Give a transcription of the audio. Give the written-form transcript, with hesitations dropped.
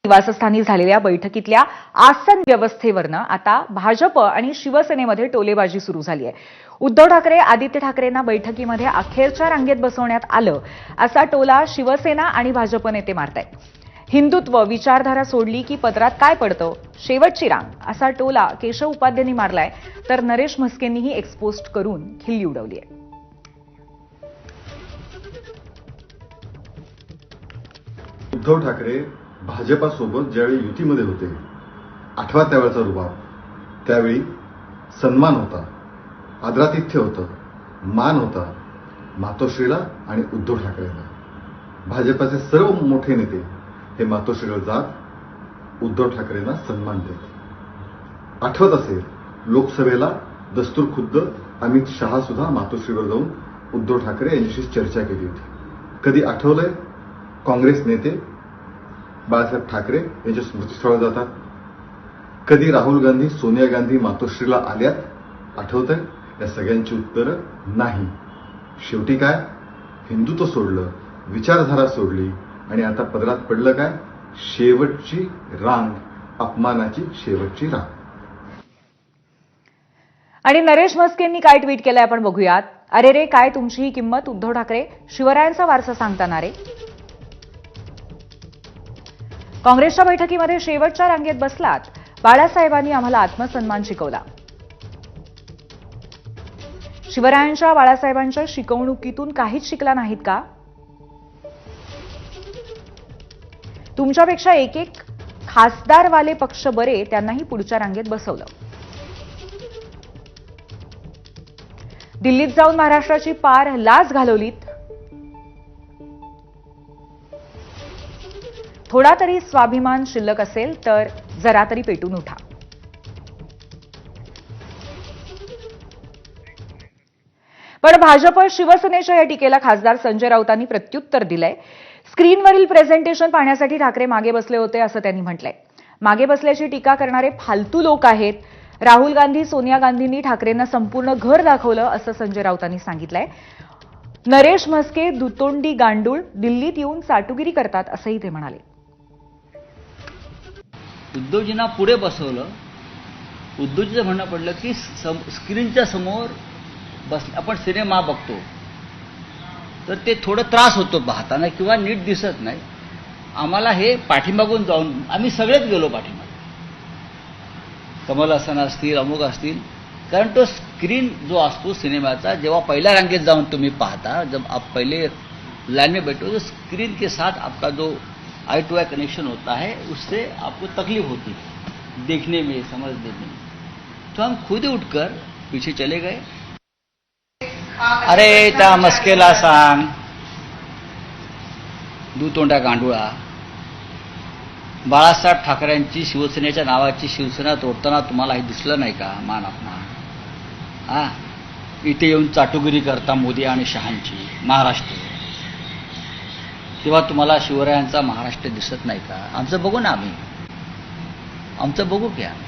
निवासस्थानी झालेल्या बैठकीतल्या आसन व्यवस्थेवरनं आता भाजप आणि शिवसेनेमध्ये टोलेबाजी सुरू झाली आहे. उद्धव ठाकरे आदित्य ठाकरेंना बैठकीमध्ये अखेरच्या रांगेत बसवण्यात आलं असा टोला शिवसेना आणि भाजप नेते मारतायत. हिंदुत्व विचारधारा सोडली की पदरात काय पडतं, शेवटची रांग असा टोला केशव उपाध्यांनी मारलाय, तर नरेश म्हस्केंनीही एक्सपोस्ट करून खिल्ली उडवली आहे. उद्धव ठाकरे भाजपासोबत ज्यावेळी युतीमध्ये होते, आठवा त्यावेळचा रुबाब, त्यावेळी सन्मान होता, आदरातिथ्य होतं, मान होता मातोश्रीला आणि उद्धव ठाकरेंना. भाजपाचे सर्व मोठे नेते हे मातोश्रीला जात उद्धव ठाकरेंना सन्मान देत. आठवत असेल, लोकसभेला दस्तूरखुद्द अमित शहा सुद्धा मातोश्रीवर जाऊन उद्धव ठाकरे यांच्याशी चर्चा केली होती. कधी आठवलंय काँग्रेस नेते बाळासाहेब ठाकरे यांच्या स्मृतीस्थळावर जातात? कधी राहुल गांधी सोनिया गांधी मातोश्रीला आल्यात? आठवतंय? या सगळ्यांची उत्तरं नाही. शेवटी काय, हिंदुत्व सोडलं, विचारधारा सोडली आणि आता पदरात पडलं काय, शेवटची रांग, अपमानाची शेवटची रांग. आणि नरेश म्हस्केंनी काय ट्विट केलंय आपण बघूयात. अरे रे, काय तुमची ही किंमत उद्धव ठाकरे, शिवरायांचा वारसा सांगताना रे. काँग्रेसच्या बैठकीमध्ये शेवटच्या रांगेत बसलात, बाळासाहेबांनी आम्हाला आत्मसन्मान शिकवला. शिवरायांच्या बाळासाहेबांच्या शिकवणुकीतून काहीच शिकला नाहीत का? तुमच्यापेक्षा एक एक खासदारवाले पक्ष बरे, त्यांनाही पुढच्या रांगेत बसवलं. दिल्लीत जाऊन महाराष्ट्राची पार लाज घालवलीत. थोडा तरी स्वाभिमान शिल्लक असेल तर जरा तरी पेटून उठा. पण भाजप शिवसेनेच्या या टीकेला खासदार संजय राऊतांनी प्रत्युत्तर दिलंय. स्क्रीनवरील प्रेझेंटेशन पाहण्यासाठी ठाकरे मागे बसले होते असं त्यांनी म्हटलंय. मागे बसल्याची टीका करणारे फालतू लोक आहेत. राहुल गांधी सोनिया गांधींनी ठाकरेंना संपूर्ण घर दाखवलं असं संजय राऊतांनी सांगितलंय. नरेश म्हस्के दुतोंडी गांडूळ दिल्लीत येऊन चाटुगिरी करतात असंही ते म्हणाले. उद्धवजींना पुढे बसवलं. उद्धवजीचं म्हणणं पडलं की स्क्रीनच्या समोर बस आपण सिनेमा बघतो तर ते थोडं त्रास होतो पाहताना किंवा नीट दिसत नाही. आम्हाला हे पाठीमागून जाऊन आम्ही सगळेच गेलो पाठीमागे, कमल हसन असतील, अमुक असतील, कारण तो स्क्रीन जो असतो सिनेमाचा, जेव्हा पहिल्या रांगेत जाऊन तुम्ही पाहता, जब आप पहले लाइन में बैठो तो स्क्रीन के साथ आपका जो आई टू आई कनेक्शन होता है, उससे आपको तकलीफ होती है देखने में, समझने में. तो हम खुद ही उठकर पीछे चले गए. अरे त्या मस्केला सांग, दुतोंड्या गांडुळा, बाळासाहेब ठाकरेंची शिवसेनेच्या नावाची शिवसेना तोडताना तुम्हाला हे दिसलं नाही का मान अपमान? हा, इथे येऊन चाटुगिरी करता मोदी आणि शहांची महाराष्ट्र, तेव्हा तुम्हाला शिवरायांचा महाराष्ट्र दिसत नाही का? आमचं बघू ना, आमचं बघू की आम्ही.